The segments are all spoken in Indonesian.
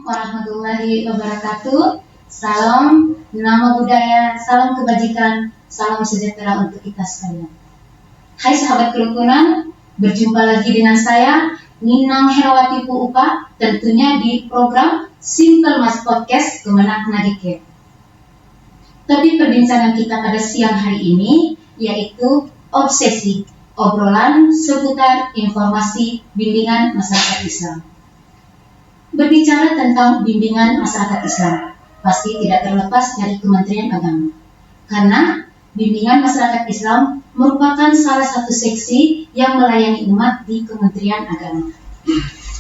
warahmatullahi wabarakatuh. Salam nama budaya, salam kebajikan, salam sejahtera untuk kita sekalian. Hai sahabat kerukunan, berjumpa lagi dengan saya Ninang Herawati Puupa, tentunya di program Simple Mas Podcast Kemenak Nadike. Topik perbincangan kita pada siang hari ini yaitu obsesi, obrolan seputar informasi bimbingan masyarakat Islam. Berbicara tentang bimbingan masyarakat Islam, pasti tidak terlepas dari Kementerian Agama. Karena bimbingan masyarakat Islam merupakan salah satu seksi yang melayani umat di Kementerian Agama.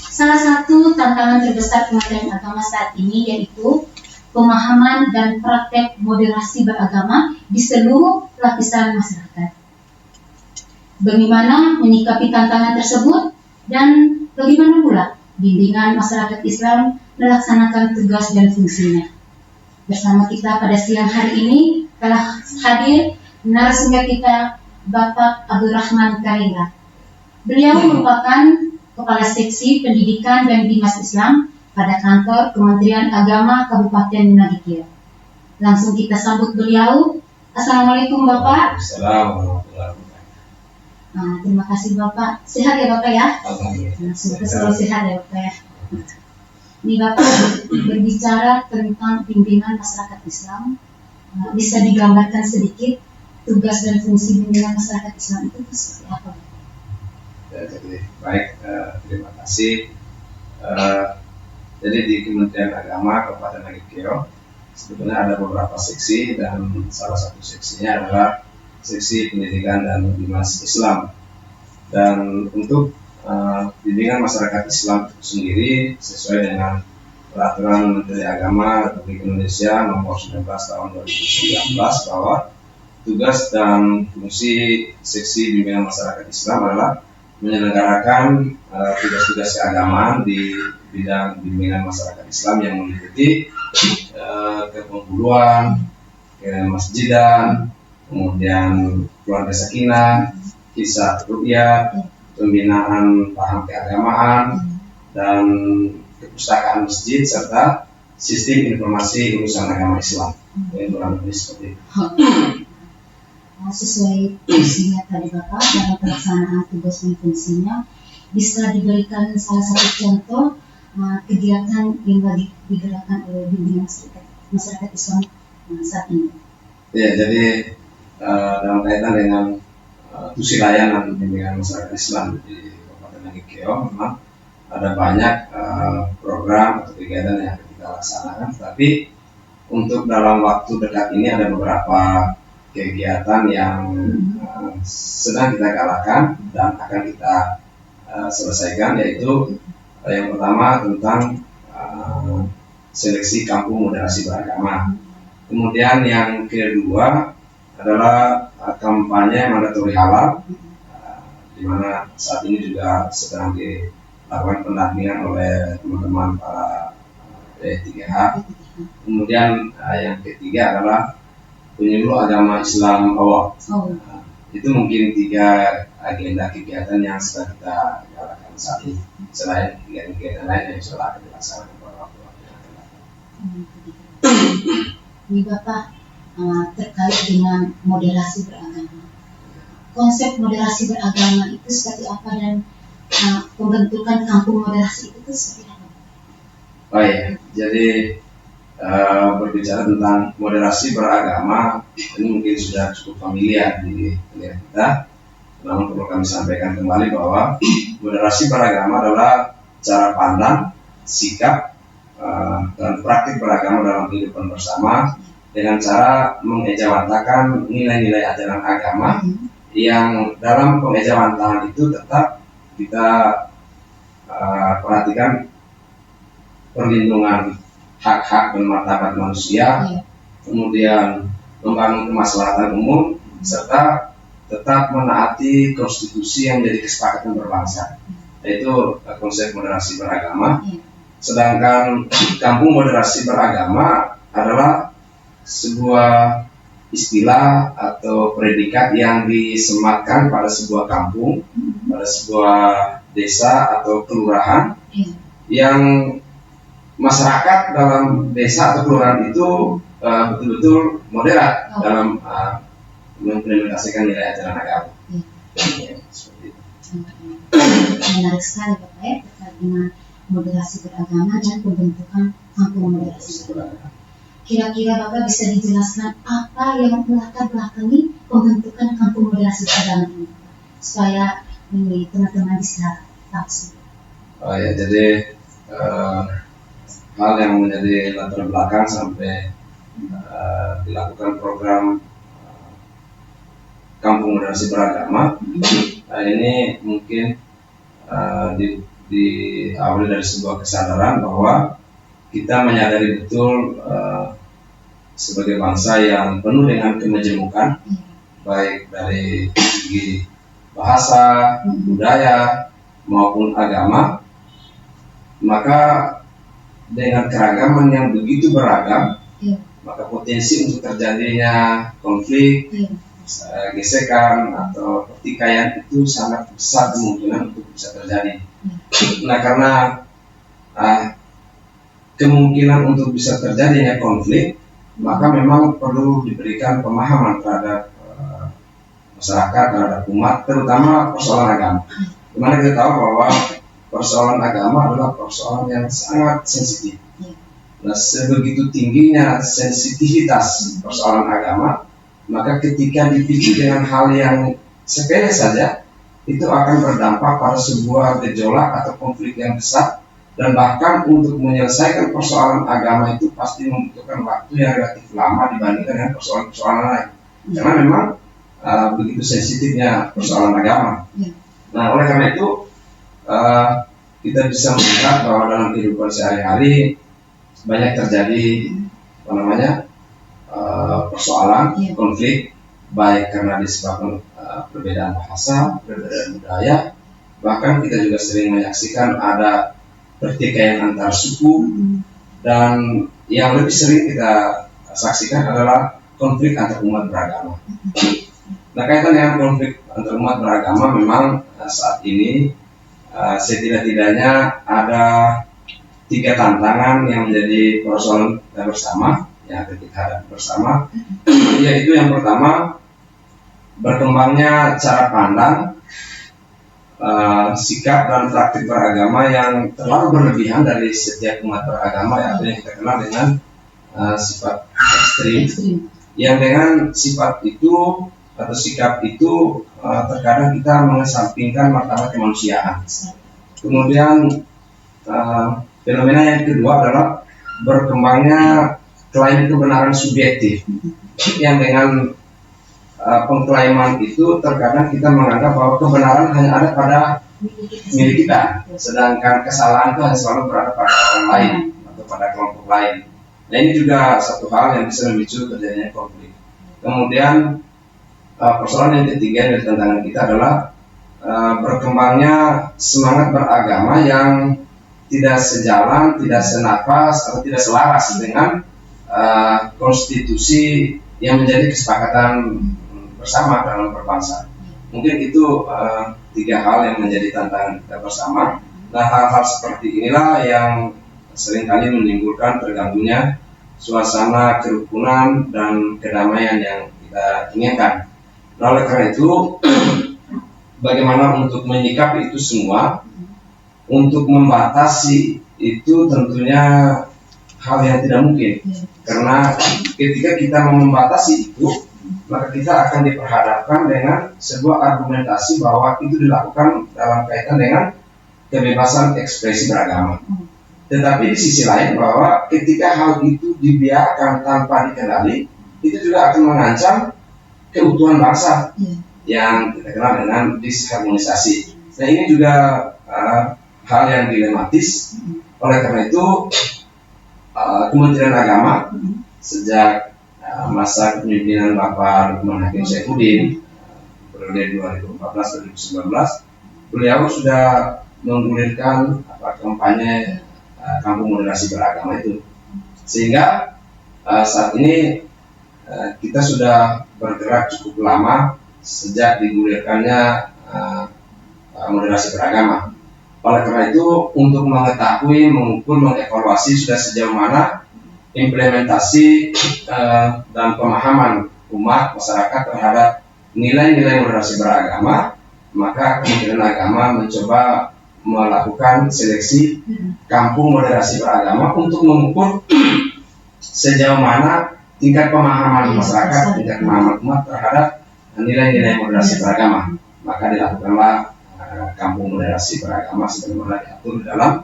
Salah satu tantangan terbesar Kementerian Agama saat ini yaitu pemahaman dan praktek moderasi beragama di seluruh lapisan masyarakat. Bagaimana menyikapi tantangan tersebut dan bagaimana pula bimbingan masyarakat Islam melaksanakan tugas dan fungsinya. Bersama kita pada siang hari ini telah hadir narasumber kita Bapak Abdul Rahman Karila. Beliau merupakan Kepala Seksi Pendidikan dan Bimas Islam pada kantor Kementerian Agama Kabupaten Nadike. Langsung kita sambut beliau. Assalamualaikum Bapak. Assalamualaikum. Terima kasih Bapak. Sehat ya Bapak ya? Alhamdulillah. Semoga selalu sehat ya Bapak ya. Ini Bapak berbicara tentang bimbingan masyarakat Islam. Bisa digambarkan sedikit tugas dan fungsi bimbingan masyarakat Islam itu seperti apa? Ya, jadi baik, terima kasih. Jadi di Kementerian Agama Kabupaten Nadike sebetulnya ada beberapa seksi dan salah satu seksinya adalah seksi pendidikan dan bimas Islam. Dan untuk bimbingan masyarakat Islam itu sendiri sesuai dengan peraturan Menteri Agama Republik Indonesia nomor 19 tahun 2019 bahwa tugas dan fungsi seksi bimbingan masyarakat Islam adalah menyelenggarakan tugas-tugas keagamaan di bidang bimbingan masyarakat Islam yang meliputi kepenghuluan, kemasjidan, kemudian keluarga sakinah, kisah ruqyah, pembinaan paham keagamaan, dan kepustakaan masjid serta sistem informasi urusan agama Islam. Yang kurang lebih seperti itu. Sesuai fungsinya tadi Bapak dalam pelaksanaan tugas dan fungsinya, bisa diberikan salah satu contoh kegiatan yang digerakkan oleh bimbingan masyarakat Islam saat ini. Ya, jadi dalam kaitan dengan fungsi layanan bimbingan masyarakat Islam di Kabupaten Nadike memang ada banyak program atau kegiatan yang kita laksanakan, tapi untuk dalam waktu dekat ini ada beberapa kegiatan yang sedang kita galakan dan akan kita selesaikan, yaitu yang pertama tentang seleksi kampung moderasi beragama. Kemudian yang kedua adalah kampanye mandatori halal, di mana saat ini juga sedang dilakukan pendampingan oleh teman-teman para P3H. Kemudian yang ketiga adalah penyuluh agama Islam awal. Itu mungkin 3 agenda kegiatan yang sedang kita jalankan saat ini, selain kegiatan lain yang sudah akan dilaksanakan pada waktu yang akan datang. Ini Bapak terkait dengan moderasi beragama. Konsep moderasi beragama itu seperti apa dan pembentukan kampung moderasi itu seperti apa? Baik, jadi berbicara tentang moderasi beragama ini mungkin sudah cukup familiar di telinga kita. Namun perlu kami sampaikan kembali bahwa moderasi beragama adalah cara pandang, sikap, dan praktik beragama dalam kehidupan bersama dengan cara mengejawantakan nilai-nilai ajaran agama yang dalam pengejawantahan itu tetap kita perhatikan perlindungan hak-hak dan martabat manusia, kemudian membangun kemaslahatan umum, serta tetap menaati konstitusi yang menjadi kesepakatan berbangsa, yaitu konsep moderasi beragama. Sedangkan kampung moderasi beragama adalah sebuah istilah atau predikat yang disematkan pada sebuah kampung, pada sebuah desa atau kelurahan yang masyarakat dalam desa atau kelurahan itu betul-betul moderat dalam mengimplementasikan nilai ajaran agama. Ya, seperti itu. Menarik sekali Bapak ya, terkait dengan moderasi beragama dan pembentukan kampung moderasi beragama. Kira-kira Bapak bisa dijelaskan apa yang melatar belakangi pembentukan kampung moderasi beragama ini, supaya ini teman-teman bisa tahu. Oh ya, jadi hal yang menjadi latar belakang sampai dilakukan program kampung moderasi beragama, ini mungkin diawali dari sebuah kesadaran bahwa kita menyadari betul sebagai bangsa yang penuh dengan kemajemukan, baik dari segi bahasa, budaya maupun agama, maka dengan keragaman yang begitu beragam, maka potensi untuk terjadinya konflik, gesekan atau pertikaian itu sangat besar kemungkinan untuk bisa terjadi. Nah, karena kemungkinan untuk bisa terjadinya konflik, maka memang perlu diberikan pemahaman terhadap masyarakat, terhadap umat, terutama persoalan agama. Dimana kita tahu bahwa persoalan agama adalah persoalan yang sangat sensitif. Nah, sebegitu tingginya sensitivitas persoalan agama, maka ketika dipikir dengan hal yang sepele saja, itu akan berdampak pada sebuah gejolak atau konflik yang besar, dan bahkan untuk menyelesaikan persoalan agama itu pasti membutuhkan waktu yang relatif lama dibandingkan dengan persoalan-persoalan lain. Karena memang begitu sensitifnya persoalan agama. Nah, oleh karena itu kita bisa melihat bahwa dalam kehidupan sehari-hari banyak terjadi persoalan konflik, baik karena disebabkan perbedaan bahasa, perbedaan budaya, bahkan kita juga sering menyaksikan ada pertikaian antar suku, dan yang lebih sering kita saksikan adalah konflik antar umat beragama. Nah, kaitan dengan konflik antar umat beragama, memang saat ini setidak-tidaknya ada 3 tantangan yang menjadi persoalan kita bersama, yang akan kita hadapi bersama, yaitu yang pertama, berkembangnya cara pandang, sikap dan praktik beragama yang terlalu berlebihan dari setiap umat beragama, atau yang kita kenal dengan sifat ekstrim, yang dengan sifat itu atau sikap itu terkadang kita mengesampingkan martabat kemanusiaan. Kemudian fenomena yang kedua adalah berkembangnya klaim kebenaran subjektif, yang dengan pengklaiman itu terkadang kita menganggap bahwa kebenaran hanya ada pada milik kita, sedangkan kesalahan itu hanya selalu berada pada orang lain atau pada kelompok lain. Nah, ini juga satu hal yang bisa memicu terjadinya konflik. Kemudian persoalan yang ketiga dari tantangan kita adalah berkembangnya semangat beragama yang tidak sejalan, tidak senapas, atau tidak selaras dengan konstitusi yang menjadi kesepakatan bersama dalam berbangsa. Mungkin itu 3 hal yang menjadi tantangan kita bersama. Nah, hal-hal seperti inilah yang seringkali menimbulkan terganggunya suasana kerukunan dan kedamaian yang kita inginkan. Nah, oleh karena itu, bagaimana untuk menyikapi itu semua, untuk membatasi itu tentunya hal yang tidak mungkin. Karena ketika kita membatasi itu, maka kita akan diperhadapkan dengan sebuah argumentasi bahwa itu dilakukan dalam kaitan dengan kebebasan ekspresi beragama. Tetapi di sisi lain, bahwa ketika hal itu dibiarkan tanpa dikendali, itu juga akan mengancam keutuhan bangsa yang kita kenal dengan disharmonisasi. Nah, ini juga hal yang dilematis. Oleh karena itu, Kementerian Agama sejak masa kepemimpinan Bapak Lukman Hakim Saifuddin periode 2014-2019, beliau sudah menggulirkan kampanye kampung moderasi beragama itu, sehingga saat ini kita sudah bergerak cukup lama sejak digulirkannya moderasi beragama. Oleh karena itu, untuk mengetahui, mengukur, mengevaluasi sudah sejauh mana implementasi dan pemahaman umat masyarakat terhadap nilai-nilai moderasi beragama, maka Kementerian Agama mencoba melakukan seleksi kampung moderasi beragama untuk mengukur sejauh mana tingkat pemahaman masyarakat, tingkat pemahaman umat terhadap nilai-nilai moderasi beragama. Maka dilakukanlah kampung moderasi beragama sebagaimana diatur dalam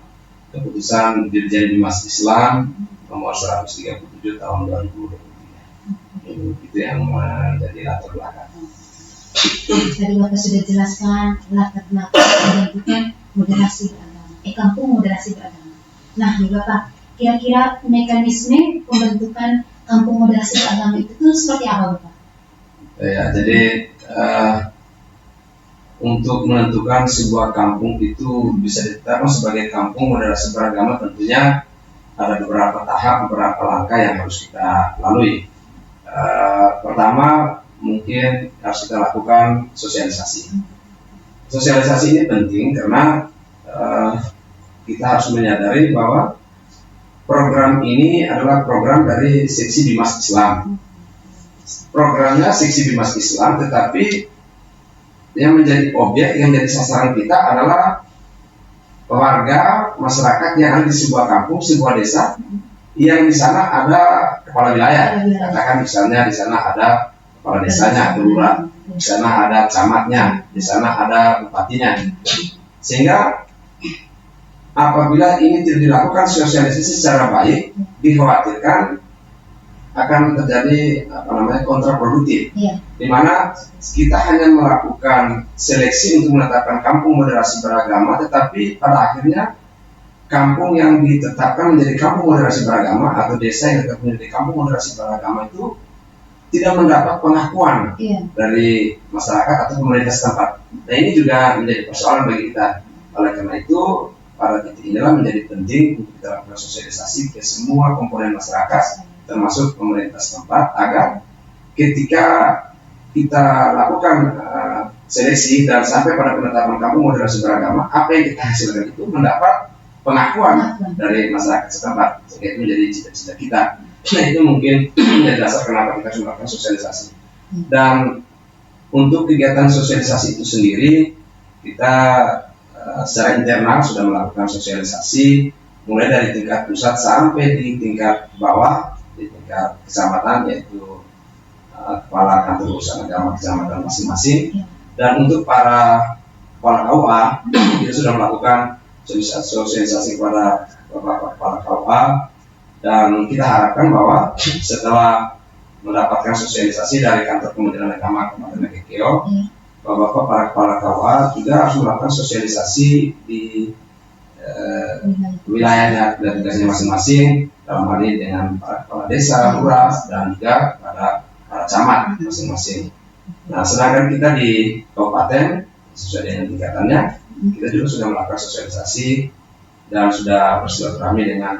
keputusan Dirjen Bimas Islam nomor 137 tahun 2023. Itu yang menjadi latar belakang. Tadi Bapak sudah jelaskan latar belakang pembentukan moderasi beragama, kampung moderasi beragama. Nah, nih Bapak, kira-kira mekanisme pembentukan kampung moderasi beragama itu tuh seperti apa, Bapak? Ya, jadi untuk menentukan sebuah kampung itu bisa ditetapkan sebagai kampung moderasi beragama, tentunya ada beberapa tahap, beberapa langkah yang harus kita lalui. Pertama, mungkin harus kita lakukan sosialisasi. Sosialisasi ini penting karena kita harus menyadari bahwa program ini adalah program dari Seksi Bimas Islam. Programnya Seksi Bimas Islam, tetapi yang menjadi objek, yang menjadi sasaran kita adalah warga masyarakat yang ada di sebuah kampung, sebuah desa, yang di sana ada kepala wilayah. Katakan misalnya di sana ada kepala desanya, kelurahan, di sana ada camatnya, di sana ada bupatinya. Sehingga apabila ini tidak dilakukan sosialisasi secara baik, dikhawatirkan akan terjadi kontraproduktif, di mana kita hanya melakukan seleksi untuk menetapkan kampung moderasi beragama, tetapi pada akhirnya kampung yang ditetapkan menjadi kampung moderasi beragama atau desa yang ditetapkan menjadi kampung moderasi beragama itu tidak mendapat pengakuan dari masyarakat atau pemerintah setempat. Nah, ini juga menjadi persoalan bagi kita. Oleh karena itu, pada titik inilah menjadi penting untuk kita lakukan sosialisasi ke semua komponen masyarakat, termasuk pemerintah setempat, agar ketika kita lakukan seleksi dan sampai pada penetapan kampung moderasi beragama, apa yang kita hasilkan itu mendapat pengakuan dari masyarakat setempat. Sehingga itu menjadi cita-cita kita. Nah, itu mungkin menjadi dasar kenapa kita melakukan sosialisasi. Dan untuk kegiatan sosialisasi itu sendiri, kita secara internal sudah melakukan sosialisasi mulai dari tingkat pusat sampai di tingkat bawah, di tingkat kecamatan, yaitu kepala kantor urusan agama kecamatan masing-masing. Dan untuk para kepala KUA, kita sudah melakukan sosialisasi kepada kepala KUA, dan kita harapkan bahwa setelah mendapatkan sosialisasi dari kantor Kementerian Agama Kabupaten Nagekeo, bahwa para kepala KUA juga harus melakukan sosialisasi di wilayahnya dan tugasnya masing-masing, dalam hal ini dengan para kepala desa, lurah, dan juga pada para camat masing-masing. Nah, sedangkan kita di kabupaten sesuai dengan tingkatannya, kita juga sudah melakukan sosialisasi dan sudah bersilaturahmi dengan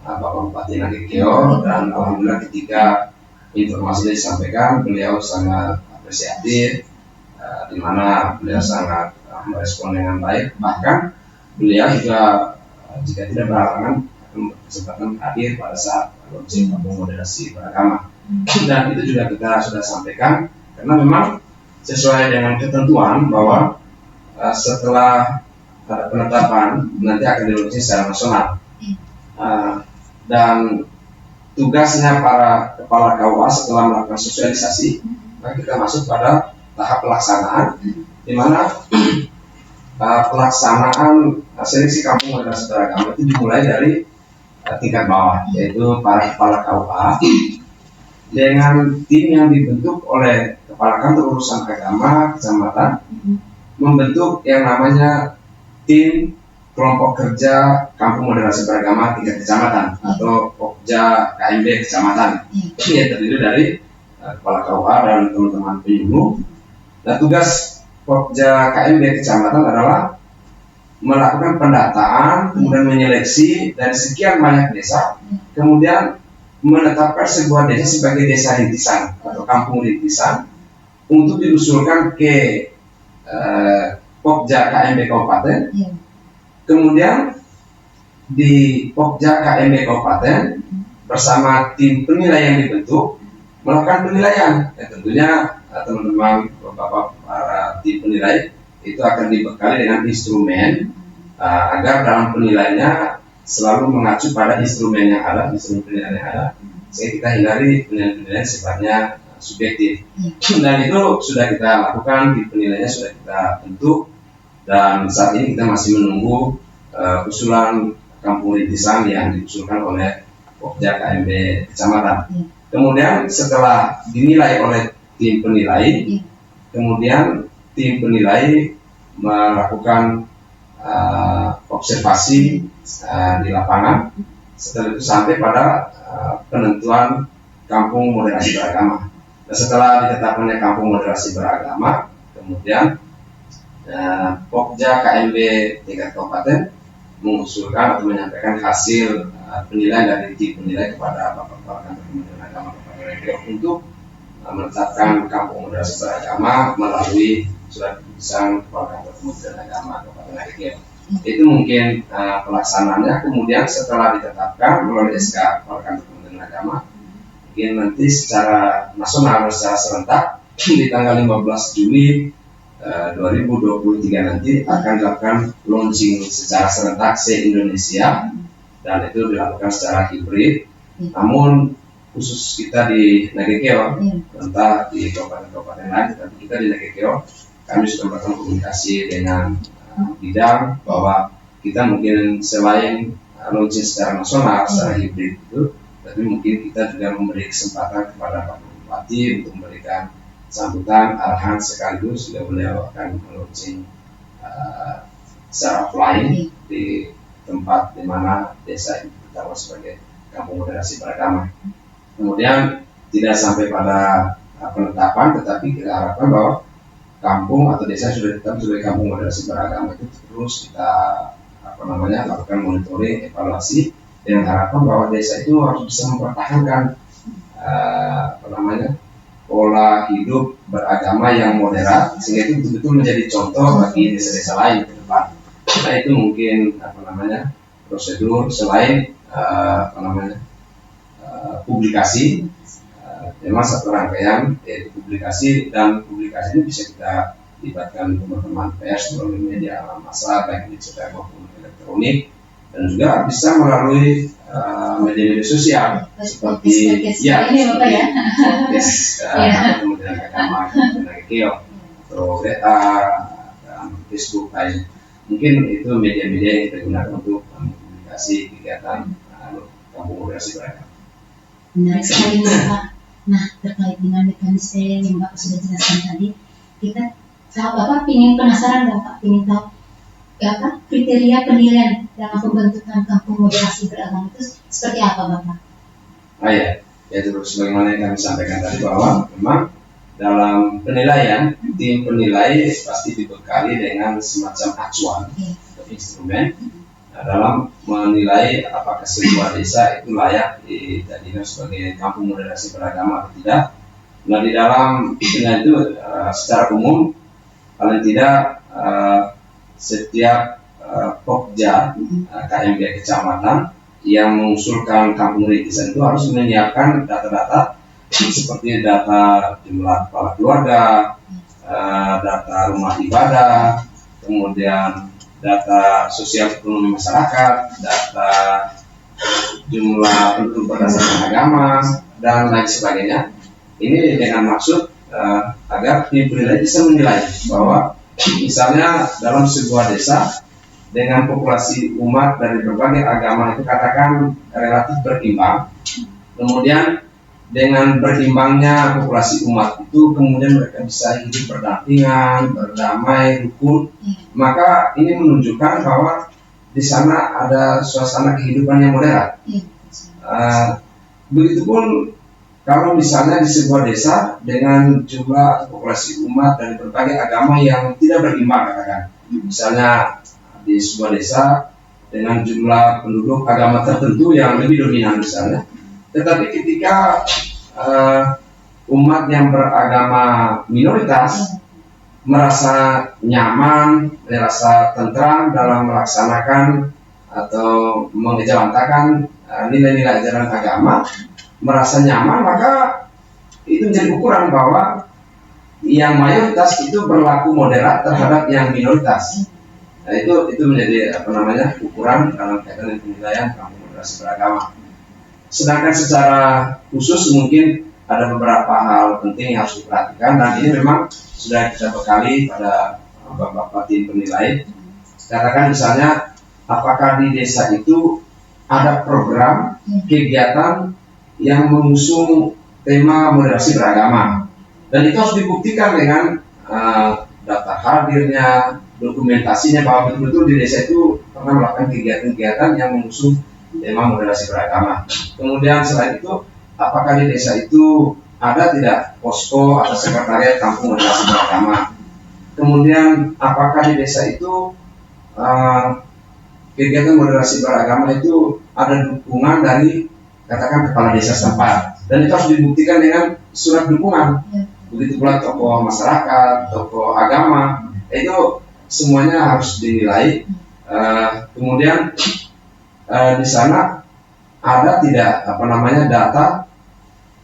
Bapak Bupati Nagekeo, dan alhamdulillah ketika informasinya disampaikan, beliau sangat apresiatif, di mana beliau sangat merespon dengan baik. Bahkan beliau juga jika tidak berhalangan akan berkesempatan hadir pada saat launching kampung moderasi beragama. Dan itu juga kita sudah sampaikan, karena memang sesuai dengan ketentuan bahwa setelah penetapan nanti akan dilaunching secara nasional. Dan tugasnya para kepala KUA setelah melakukan sosialisasi, maka kita masuk pada tahap pelaksanaan, di mana pelaksanaan seleksi kampung moderasi beragama itu dimulai dari tingkat bawah, yaitu para kepala KUA dengan tim yang dibentuk oleh kepala kantor urusan agama kecamatan, membentuk yang namanya tim kelompok kerja kampung moderasi beragama tingkat kecamatan atau Pokja KMB kecamatan. Ini yang terdiri dari kepala KUA dan teman-teman penyuluh. Dan tugas Pokja KMB kecamatan adalah melakukan pendataan, kemudian menyeleksi dari sekian banyak desa, kemudian menetapkan sebuah desa sebagai desa rintisan atau kampung rintisan untuk diusulkan ke Pokja KMB kabupaten kemudian di Pokja KMB Kabupaten bersama tim penilai yang dibentuk melakukan penilaian. Ya, tentunya teman-teman bapak para tim penilai itu akan dibekali dengan instrumen agar dalam penilaiannya selalu mengacu pada instrumen yang ada, instrumen penilaian yang ada, sehingga kita hindari penilaian-penilaian sifatnya subjektif. Dan itu sudah kita lakukan, di penilaiannya sudah kita bentuk, dan saat ini kita masih menunggu usulan kampung rintisan yang diusulkan oleh Pokja KMB Kecamatan. Kemudian setelah dinilai oleh tim penilai, kemudian tim penilai melakukan observasi di lapangan. Setelah itu sampai pada penentuan kampung moderasi beragama. Nah, setelah ditetapkannya kampung moderasi beragama, kemudian Pokja KMB tingkat kabupaten mengusulkan atau menyampaikan hasil penilaian dari tim penilai kepada Bapak Kantor Kementerian Agama Kabupaten Nagekeo untuk menetapkan kampung moderasi beragama melalui surat keputusan Kepala Kantor Kementerian Agama Kabupaten Nagekeo. Itu mungkin pelaksanaannya. Kemudian setelah ditetapkan melalui SK Kepala Kantor Kementerian Agama, mungkin nanti secara nasional, secara serentak di tanggal 15 Juli 2023 nanti akan dilakukan launching secara serentak se-Indonesia, dan itu dilakukan secara hibrid. Namun khusus kita di Nagekeo, entah di kabupaten-kabupaten lain, tapi kita di Nagekeo, kami sudah melakukan komunikasi dengan bidang bahwa kita mungkin selain launching secara nasional, secara hibrid itu, tapi mungkin kita juga memberi kesempatan kepada Pak Bupati untuk memberikan sambutan arahan sekaligus juga beliau akan launching secara offline di tempat di mana desa itu tercatat sebagai kampung moderasi beragama. Kemudian tidak sampai pada penetapan, tetapi kita harapkan bahwa kampung atau desa sudah ditetapkan sebagai kampung moderasi beragama itu terus kita lakukan monitoring, evaluasi dengan harapan bahwa desa itu harus bisa mempertahankan pola hidup beragama yang moderat, sehingga itu betul-betul menjadi contoh bagi desa-desa lain ke depan. Nah, itu mungkin prosedur selain publikasi. Memang satu rangkaian yaitu publikasi, dan publikasi ini bisa kita libatkan teman-teman pers melalui media massa baik digital maupun elektronik, dan juga bisa melalui media-media sosial seperti Kementerian Agama Nagekeo atau WA dan Facebook lain. Mungkin itu media-media yang kita gunakan untuk mempublikasi kegiatan kampung moderasi beragama. Menarik sekali Bapak. Nah, terkait dengan mekanisme yang Bapak sudah jelaskan tadi, kita Bapak penasaran Bapak ingin tahu kriteria penilaian dalam pembentukan kampung moderasi beragama itu seperti apa Bapak? Ya terus bagaimana yang kami sampaikan tadi bahwa memang dalam penilaian tim penilai pasti dibekali dengan semacam acuan atau instrumen dalam menilai apakah sebuah desa itu layak dijadikan sebagai kampung moderasi beragama atau tidak. Nah, di dalam penilaian itu secara umum paling tidak setiap Pokja KMB Kecamatan yang mengusulkan kampung rintisan itu harus menyiapkan data-data seperti data jumlah kepala keluarga, data rumah ibadah, kemudian data sosial ekonomi masyarakat, data jumlah penduduk berdasarkan agama, dan lain sebagainya. Ini dengan maksud agar tim penilai bisa menilai bahwa misalnya dalam sebuah desa dengan populasi umat dari berbagai agama itu katakan relatif berimbang, kemudian dengan berimbangnya populasi umat itu kemudian mereka bisa hidup berdampingan, berdamai, rukun, maka ini menunjukkan bahwa di sana ada suasana kehidupan yang moderat. Begitupun kalau misalnya di sebuah desa dengan jumlah populasi umat dari berbagai agama yang tidak berimbang, katakan misalnya di sebuah desa dengan jumlah penduduk agama tertentu yang lebih dominan misalnya, tetapi ketika umat yang beragama minoritas merasa nyaman, merasa tentram dalam melaksanakan atau mengejawantakan nilai-nilai ajaran agama, merasa nyaman, maka itu menjadi ukuran bahwa yang mayoritas itu berlaku moderat terhadap yang minoritas. Nah, itu menjadi ukuran dalam kaitan dengan penilaian kampung moderasi beragama. Sedangkan secara khusus mungkin ada beberapa hal penting yang harus diperhatikan, dan ini memang sudah kita bekali pada bapak tim penilai. Katakan misalnya, apakah di desa itu ada program kegiatan yang mengusung tema moderasi beragama, dan itu harus dibuktikan dengan daftar hadirnya, dokumentasinya bahwa betul-betul di desa itu pernah melakukan kegiatan-kegiatan yang mengusung tema moderasi beragama. Kemudian selain itu, apakah di desa itu ada tidak posko atau sekretariat kampung moderasi beragama? Kemudian apakah di desa itu kegiatan moderasi beragama itu ada dukungan dari katakan kepala desa setempat, dan itu harus dibuktikan dengan surat dukungan. Begitu pula tokoh masyarakat, tokoh agama, itu semuanya harus dinilai. Kemudian di sana ada tidak data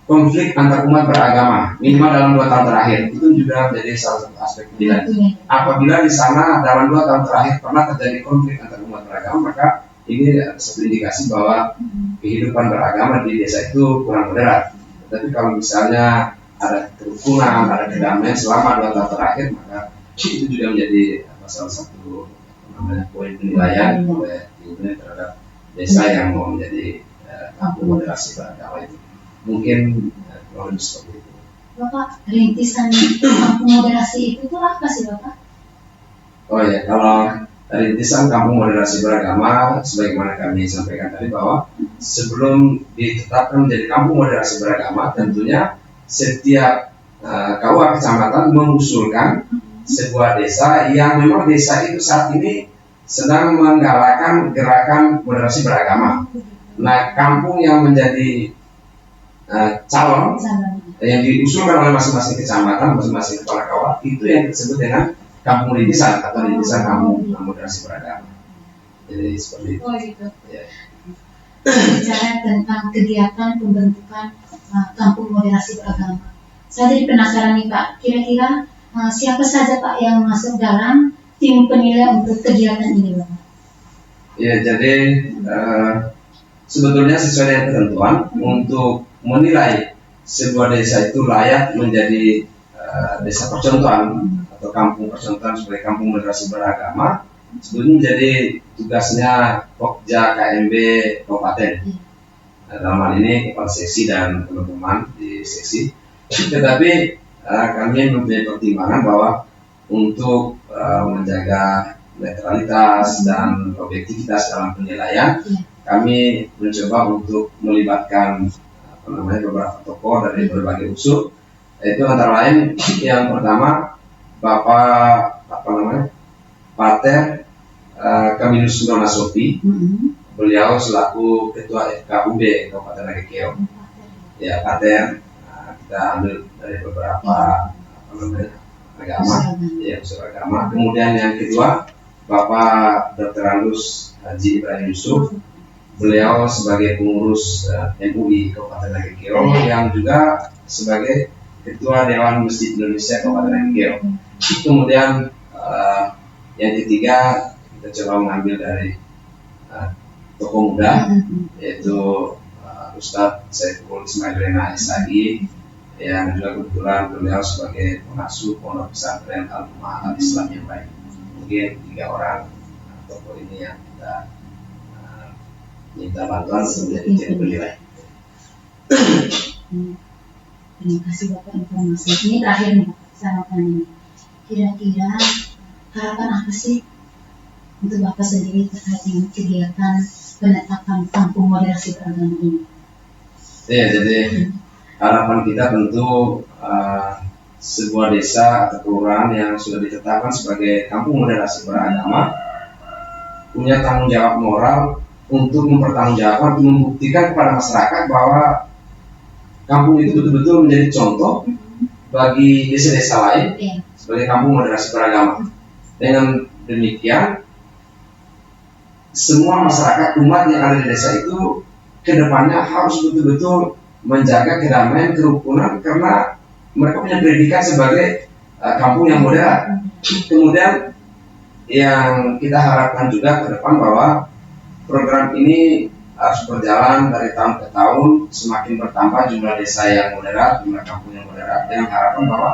konflik antar umat beragama minimal dalam 2 tahun terakhir. Itu juga menjadi salah satu aspek penilaian. Apabila di sana dalam 2 tahun terakhir pernah terjadi konflik antar umat beragama, maka ini satu indikasi bahwa kehidupan beragama di desa itu kurang moderat. Tapi kalau misalnya ada kerukunan, ada kedamaian selama 2 tahun terakhir, maka itu juga menjadi salah satu poin penilaian oleh pimpinan terhadap desa yang mau menjadi kampung moderasi beragama itu. Mungkin kalau seperti itu. Bapak, rintisan kampung moderasi itu tuh apa sih Bapak? Oh ya, kalau rintisan kampung moderasi beragama, sebagaimana kami sampaikan tadi bahwa sebelum ditetapkan menjadi kampung moderasi beragama, tentunya setiap KUA kecamatan mengusulkan sebuah desa yang memang desa itu saat ini sedang menggalakkan gerakan moderasi beragama. Nah, kampung yang menjadi calon yang diusulkan oleh masing-masing kecamatan, masing-masing kepala KUA, itu yang disebut dengan kampung rintisan atau rintisan kampung moderasi beragama. Jadi seperti itu. Oh gitu. Ya. Bicara tentang kegiatan pembentukan kampung moderasi beragama, saya jadi penasaran nih Pak, kira-kira siapa saja Pak yang masuk dalam tim penilai untuk kegiatan ini Bapak? Ya, jadi sebetulnya sesuai dengan ketentuan untuk menilai sebuah desa itu layak menjadi desa percontohan atau kampung percontohan sebagai kampung moderasi beragama, sebetulnya menjadi tugasnya Pokja KMB Kabupaten. Dalam hal ini kepala seksi dan teman-teman di seksi. Tetapi kami mempunyai pertimbangan bahwa untuk menjaga netralitas dan objektivitas dalam penilaian, kami mencoba untuk melibatkan beberapa tokoh dari berbagai unsur, yaitu antara lain yang pertama Bapak Pater Kamilus Surona Sofi. Beliau selaku Ketua FKUB Kabupaten Nagekeo. Ya, Pater kita ambil dari beberapa agama, ya unsur agama. Kemudian yang kedua Bapak Dr. Andus Haji Ibrahim Yusuf. Beliau sebagai pengurus MUI Kabupaten Nagekeo yang juga sebagai Ketua Dewan Masjid Indonesia Kabupaten Nagekeo. Kemudian yang ketiga kita coba mengambil dari tokoh muda, yaitu Ustadz Saiful Ismail Rena SAI, yang juga kebetulan beliau sebagai pengasuh Pondok Pesantren Al-Ummah Al-Islam yang baik. Mungkin 3 orang tokoh ini yang kita minta bantuan untuk menjadi penilai. Terima kasih Bapak informasi. Ini terakhir nih Bapak, saya mau tanya. Kira-kira harapan apa sih untuk Bapak sendiri terkait dengan kegiatan penetapan kampung moderasi beragama ini? Ya, jadi harapan kita tentu sebuah desa atau kelurahan yang sudah ditetapkan sebagai kampung moderasi beragama punya tanggung jawab moral untuk mempertanggungjawabkan, untuk membuktikan kepada masyarakat bahwa kampung itu betul-betul menjadi contoh bagi desa-desa lain sebagai kampung moderasi beragama. Dengan demikian, semua masyarakat umat yang ada di desa itu kedepannya harus betul-betul menjaga kedamaian, kerukunan, karena mereka punya predikat sebagai kampung yang moderat. Kemudian yang kita harapkan juga ke depan bahwa program ini harus berjalan dari tahun ke tahun, semakin bertambah jumlah desa yang moderat, jumlah kampung yang moderat, dengan harapan bahwa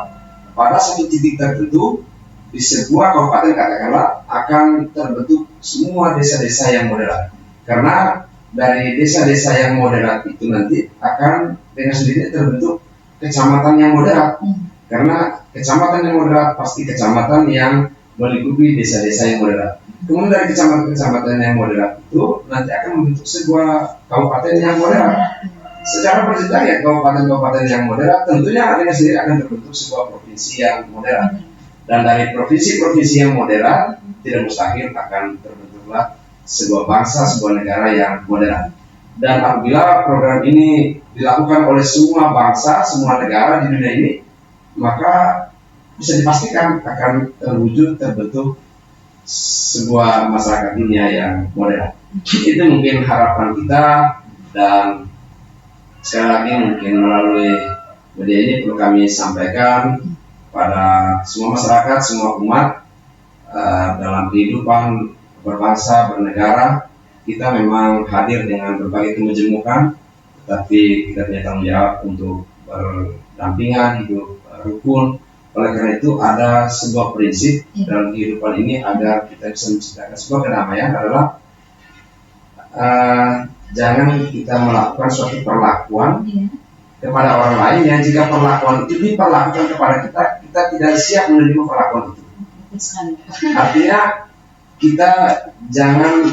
pada satu titik tertentu di sebuah kabupaten katakanlah akan terbentuk semua desa-desa yang moderat. Karena dari desa-desa yang moderat itu nanti akan dengan sendirinya terbentuk kecamatan yang moderat. Karena kecamatan yang moderat pasti kecamatan yang melingkupi desa-desa yang moderat. Kemudian dari kecamatan-kecamatan yang moderat itu nanti akan membentuk sebuah kabupaten yang moderat. Secara berjenjang ya, kabupaten-kabupaten yang moderat tentunya dengan sendiri akan terbentuk sebuah provinsi yang moderat. Dan dari provinsi-provinsi yang moderat tidak mustahil akan terbentuklah sebuah bangsa, sebuah negara yang moderat. Dan apabila program ini dilakukan oleh semua bangsa, semua negara di dunia ini, maka bisa dipastikan akan terbentuk sebuah masyarakat dunia yang moderat. Itu mungkin harapan kita, dan sekali lagi mungkin melalui media ini perlu kami sampaikan pada semua masyarakat, semua umat dalam kehidupan berbangsa, bernegara, kita memang hadir dengan berbagai kemejemukan, tetapi kita punya tanggung jawab untuk berdampingan, hidup rukun. Oleh karena itu ada sebuah prinsip dalam kehidupan ini agar kita bisa menciptakan sebuah kedamaian adalah jangan kita melakukan suatu perlakuan kepada orang lain yang jika perlakuan itu diperlakukan kepada kita, kita tidak siap menerima perlakuan itu. Artinya kita jangan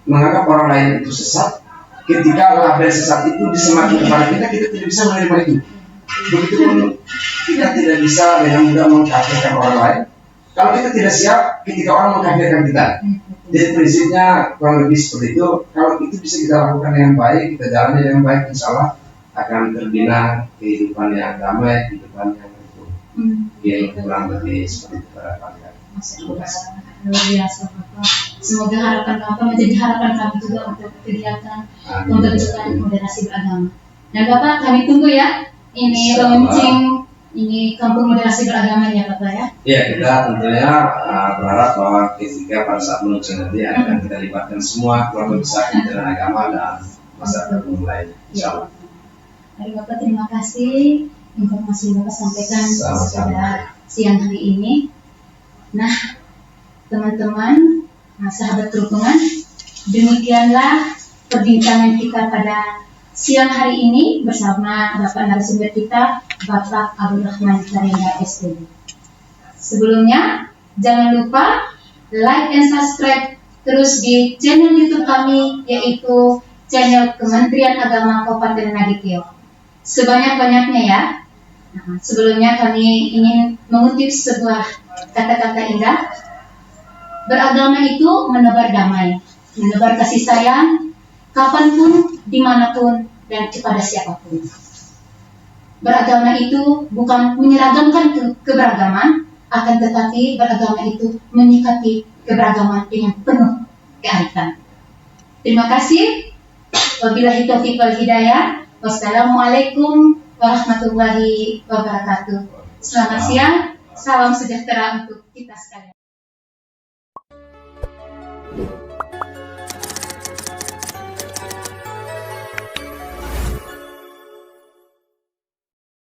menganggap orang lain itu sesat. Ketika label sesat itu disematkan kepada kita, kita tidak bisa menerima itu. Begitupun kita tidak bisa dengan mudah mengkafirkan orang lain kalau kita tidak siap ketika orang mengkafirkan kita. Jadi prinsipnya kurang lebih seperti itu. Kalau itu bisa kita lakukan dengan baik, kita jalani dengan baik, insya Allah akan terbina kehidupan yang damai, kehidupan yang rukun. Kurang lebih seperti itu pada kalian. Luar biasa Bapak. Semoga harapan Bapak menjadi harapan kami juga untuk kegiatan pembentukan moderasi beragama. Dan Bapak kami tunggu ya, ini launching ini kampung moderasi beragama ya Bapak ya. Iya, kita tentunya berharap bahwa ketika pada saat launching nanti akan kita libatkan semua keluarga besar Kementerian Agama dan masyarakat umum lainnya. Insya Allah. Mari Bapak, terima kasih informasi yang Bapak sampaikan pada siang hari ini. Nah, teman-teman, sahabat kerukunan, demikianlah perbincangan kita pada siang hari ini bersama Bapak narasumber kita, Bapak Abdul Rahman Karenda SPB. Sebelumnya, jangan lupa like and subscribe terus di channel YouTube kami, yaitu channel Kementerian Agama Kabupaten Ngadipio. Sebanyak-banyaknya ya. Nah, sebelumnya kami ingin mengutip sebuah kata-kata indah. Beragama itu menebar damai, menebar kasih sayang, kapanpun, dimanapun, dan kepada siapapun. Beragama itu bukan menyeragamkan keberagaman, akan tetapi beragama itu menyikapi keberagaman dengan penuh kearifan. Terima kasih. Wabillahi taufiq wal hidayah. Wassalamualaikum warahmatullahi wabarakatuh. Selamat siang, salam sejahtera untuk kita sekalian.